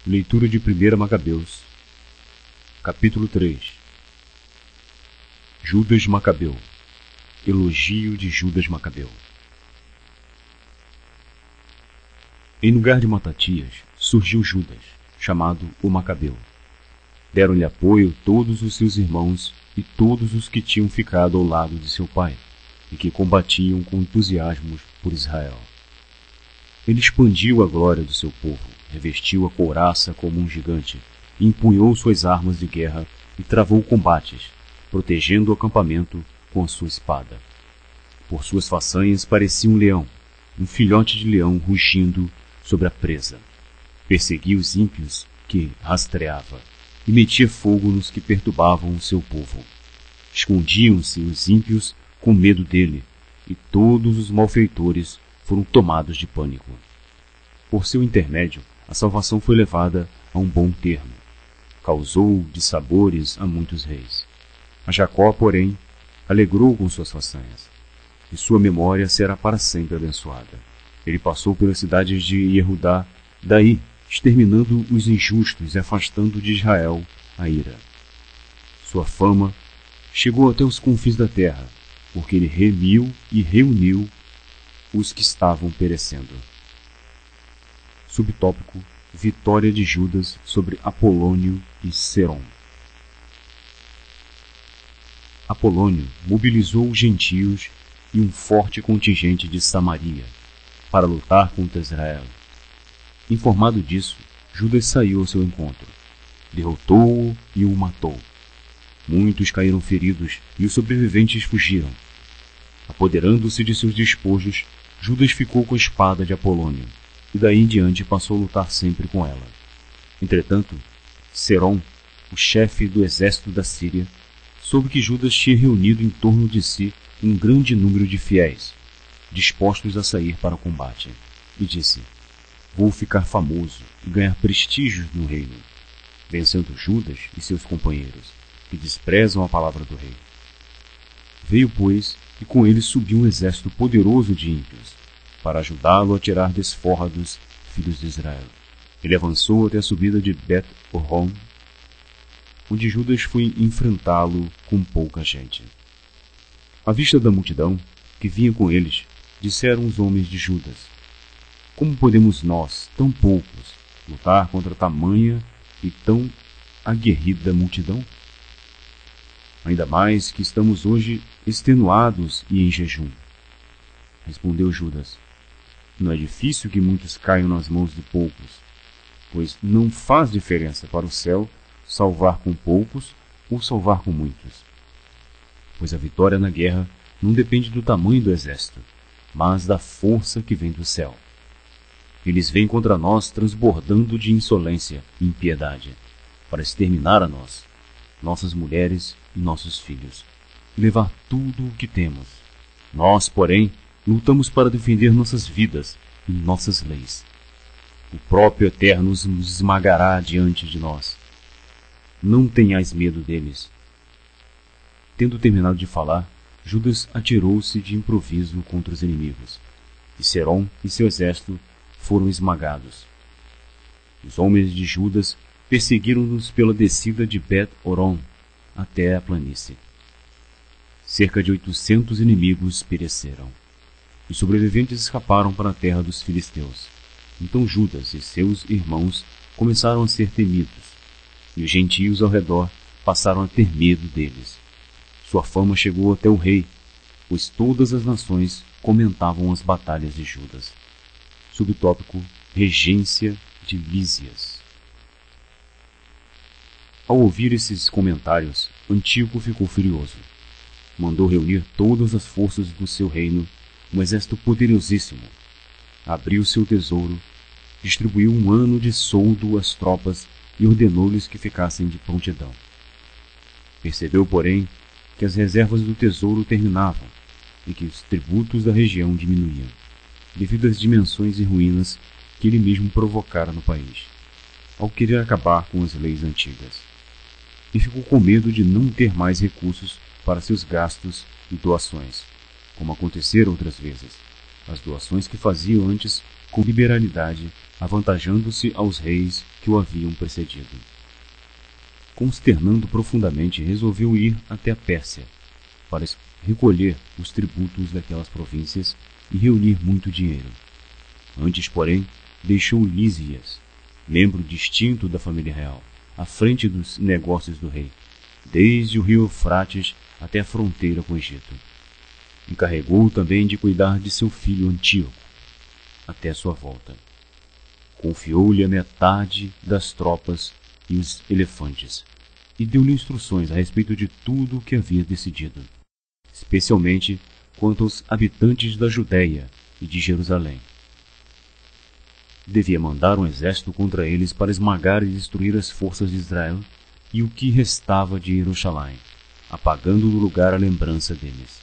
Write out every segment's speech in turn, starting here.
Leitura de 1 Macabeus, capítulo 3. Judas Macabeu. Elogio de Judas Macabeu. Em lugar de Matatias, surgiu Judas, chamado o Macabeu. Deram-lhe apoio todos os seus irmãos e todos os que tinham ficado ao lado de seu pai, e que combatiam com entusiasmo por Israel. Ele expandiu a glória do seu povo, revestiu a couraça como um gigante, e empunhou suas armas de guerra e travou combates, protegendo o acampamento com a sua espada. Por suas façanhas parecia um leão, um filhote de leão rugindo sobre a presa. Perseguia os ímpios que rastreava, e metia fogo nos que perturbavam o seu povo. Escondiam-se os ímpios com medo dele, e todos os malfeitores foram tomados de pânico. Por seu intermédio, a salvação foi levada a um bom termo. Causou dissabores a muitos reis. A Jacó, porém, alegrou com suas façanhas, e sua memória será para sempre abençoada. Ele passou pelas cidades de Yehudá, daí exterminando os injustos e afastando de Israel a ira. Sua fama chegou até os confins da terra, porque ele remiu e reuniu os que estavam perecendo. Subtópico: Vitória de Judas sobre Apolônio e Serom. Apolônio mobilizou os gentios e um forte contingente de Samaria para lutar contra Israel. Informado disso, Judas saiu ao seu encontro, derrotou-o e o matou. Muitos caíram feridos e os sobreviventes fugiram. Apoderando-se de seus despojos, Judas ficou com a espada de Apolônio, e daí em diante passou a lutar sempre com ela. Entretanto, Serom, o chefe do exército da Síria, soube que Judas tinha reunido em torno de si um grande número de fiéis, dispostos a sair para o combate, e disse: "Vou ficar famoso e ganhar prestígio no reino, vencendo Judas e seus companheiros, que desprezam a palavra do rei." Veio, pois, e com ele subiu um exército poderoso de ímpios, para ajudá-lo a tirar desforra dos filhos de Israel. Ele avançou até a subida de Bet-Horon, onde Judas foi enfrentá-lo com pouca gente. À vista da multidão que vinha com eles, disseram os homens de Judas: "Como podemos nós, tão poucos, lutar contra tamanha e tão aguerrida multidão? Ainda mais que estamos hoje extenuados e em jejum." Respondeu Judas: "Não é difícil que muitos caiam nas mãos de poucos, pois não faz diferença para o céu salvar com poucos ou salvar com muitos. Pois a vitória na guerra não depende do tamanho do exército, mas da força que vem do céu. Eles vêm contra nós transbordando de insolência e impiedade, para exterminar a nós, nossas mulheres e nossos filhos, e levar tudo o que temos. Nós, porém, lutamos para defender nossas vidas e nossas leis. O próprio Eterno nos esmagará diante de nós. Não tenhais medo deles." Tendo terminado de falar, Judas atirou-se de improviso contra os inimigos, e Serom e seu exército foram esmagados. Os homens de Judas perseguiram-nos pela descida de Bet-Horon até a planície. Cerca de 800 inimigos pereceram. Os sobreviventes escaparam para a terra dos filisteus. Então Judas e seus irmãos começaram a ser temidos, e os gentios ao redor passaram a ter medo deles. Sua fama chegou até o rei, pois todas as nações comentavam as batalhas de Judas. Subtópico: Regência de Lísias. Ao ouvir esses comentários, Antíoco ficou furioso. Mandou reunir todas as forças do seu reino, um exército poderosíssimo. Abriu seu tesouro, distribuiu 1 ano de soldo às tropas e ordenou-lhes que ficassem de prontidão. Percebeu, porém, que as reservas do tesouro terminavam e que os tributos da região diminuíam, devido às dimensões e ruínas que ele mesmo provocara no país, ao querer acabar com as leis antigas. E ficou com medo de não ter mais recursos para seus gastos e doações, como aconteceram outras vezes, as doações que faziam antes com liberalidade, avantajando-se aos reis que o haviam precedido. Consternando profundamente, resolveu ir até a Pérsia para recolher os tributos daquelas províncias e reunir muito dinheiro. Antes, porém, deixou Lísias, membro distinto da família real, à frente dos negócios do rei, desde o rio Eufrates até a fronteira com o Egito. Encarregou também de cuidar de seu filho Antíoco, até sua volta. Confiou-lhe a metade das tropas e os elefantes, e deu-lhe instruções a respeito de tudo o que havia decidido, especialmente quanto aos habitantes da Judéia e de Jerusalém. Devia mandar um exército contra eles para esmagar e destruir as forças de Israel e o que restava de Jerusalém, apagando do lugar a lembrança deles.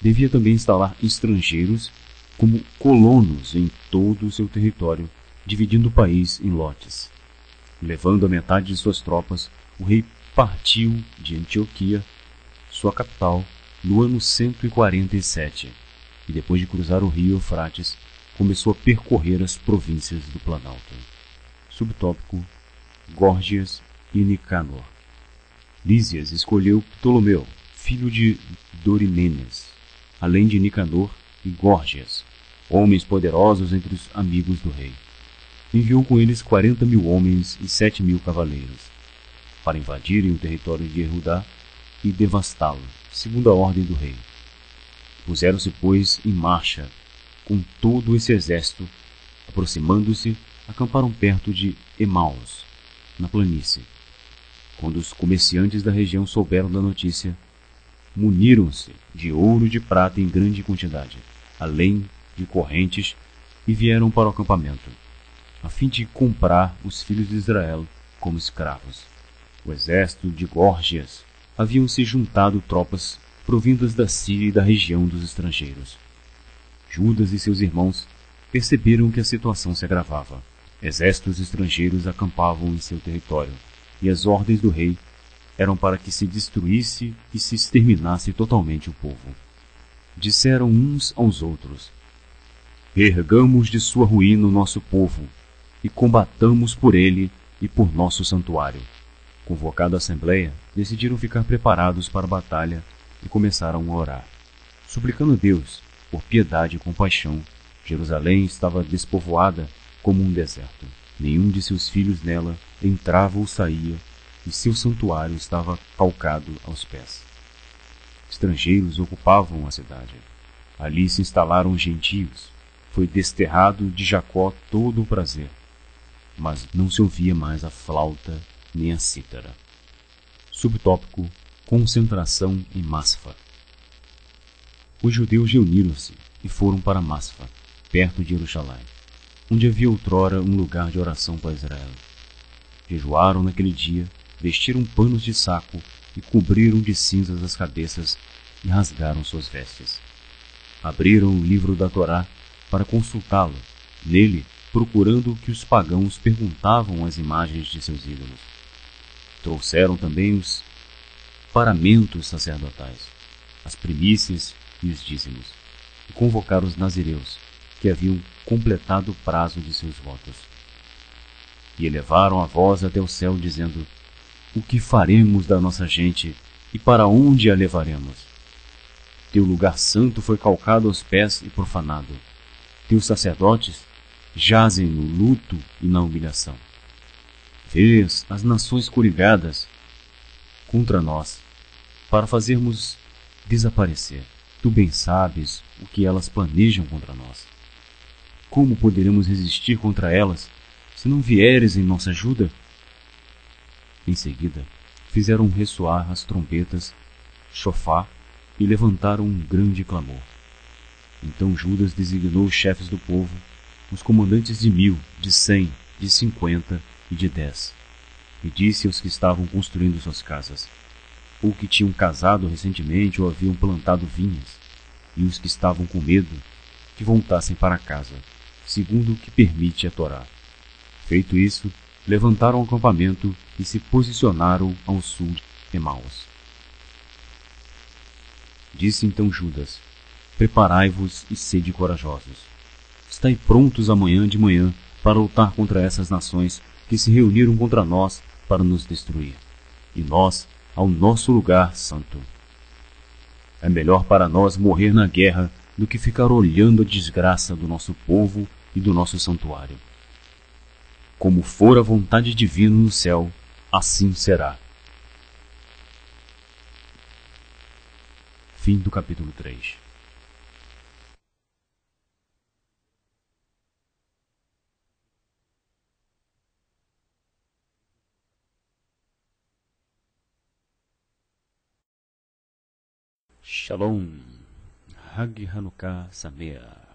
Devia também instalar estrangeiros como colonos em todo o seu território, dividindo o país em lotes. Levando a metade de suas tropas, o rei partiu de Antioquia, sua capital, no ano 147, e depois de cruzar o rio Eufrates, começou a percorrer as províncias do Planalto. Subtópico: Górgias e Nicanor. Lísias escolheu Ptolomeu, filho de Dorimenes, além de Nicanor e Górgias, homens poderosos entre os amigos do rei. Enviou com eles 40.000 homens e 7.000 cavaleiros, para invadirem o território de Judá e devastá-lo, segundo a ordem do rei. Puseram-se, pois, em marcha com todo esse exército. Aproximando-se, acamparam perto de Emaus, na planície. Quando os comerciantes da região souberam da notícia, muniram-se de ouro e de prata em grande quantidade, além de correntes, e vieram para o acampamento, a fim de comprar os filhos de Israel como escravos. O exército de Górgias haviam se juntado tropas provindas da Síria e da região dos estrangeiros. Judas e seus irmãos perceberam que a situação se agravava. Exércitos estrangeiros acampavam em seu território, e as ordens do rei eram para que se destruísse e se exterminasse totalmente o povo. Disseram uns aos outros: ergamos de sua ruína o nosso povo, e combatamos por ele e por nosso santuário. Convocada a assembleia, decidiram ficar preparados para a batalha e começaram a orar. Suplicando a Deus, por piedade e compaixão, Jerusalém estava despovoada como um deserto. Nenhum de seus filhos nela entrava ou saía, e seu santuário estava calcado aos pés. Estrangeiros ocupavam a cidade. Ali se instalaram os gentios. Foi desterrado de Jacó todo o prazer, mas não se ouvia mais a flauta nem a cítara. Subtópico: concentração em Masfa. Os judeus reuniram-se e foram para Masfa, perto de Jerusalém, onde havia outrora um lugar de oração para Israel. Jejuaram naquele dia, vestiram panos de saco e cobriram de cinzas as cabeças e rasgaram suas vestes. Abriram o livro da Torá para consultá-lo, nele procurando o que os pagãos perguntavam às imagens de seus ídolos. Trouxeram também os paramentos sacerdotais, as primícias e os dízimos, e convocaram os nazireus, que haviam completado o prazo de seus votos. E elevaram a voz até o céu, dizendo: o que faremos da nossa gente e para onde a levaremos? Teu lugar santo foi calcado aos pés e profanado. Teus sacerdotes jazem no luto e na humilhação. Vês as nações coligadas contra nós, para fazermos desaparecer. Tu bem sabes o que elas planejam contra nós. Como poderemos resistir contra elas, se não vieres em nossa ajuda? Em seguida, fizeram ressoar as trombetas, chofar, e levantaram um grande clamor. Então Judas designou os chefes do povo, os comandantes de 1.000, de 100, de 50 e de 10, e disse aos que estavam construindo suas casas, ou que tinham casado recentemente ou haviam plantado vinhas, e os que estavam com medo, que voltassem para casa, segundo o que permite a Torá. Feito isso, levantaram o acampamento e se posicionaram ao sul de Emaus. Disse então Judas: preparai-vos e sede corajosos. Estai prontos amanhã de manhã para lutar contra essas nações que se reuniram contra nós para nos destruir, e nós ao nosso lugar santo. É melhor para nós morrer na guerra do que ficar olhando a desgraça do nosso povo e do nosso santuário. Como for a vontade divina no céu, assim será. Fim do capítulo 3. Shalom. Hag Hanukkah Sameach.